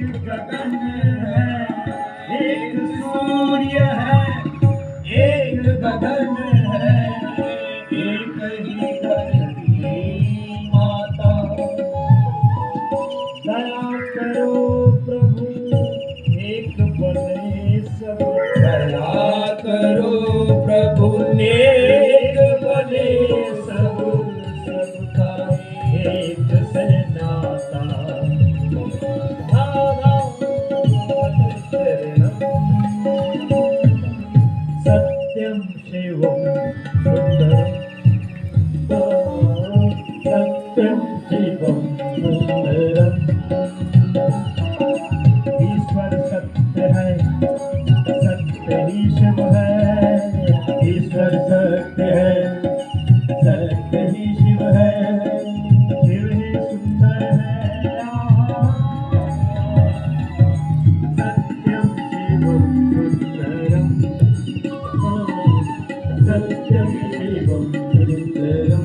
गगन है, एक सूर्य है, एक गगन है, एक ही धरती माता। दया करो प्रभु, एक बने सब। दया करो प्रभु, एक बने सब, सबका एक से नाता। सत्यम शिवम सुंदरम, सत्यम शिवम सुंदरम। ईश्वर सत्य है, सत्य ही शिव है। ईश्वर सत्य है, सत्य ही शिव है। शिव ही सुंदर है। सत्यम शिवम सुंदरम, सत्यम शिवम सुंदरम।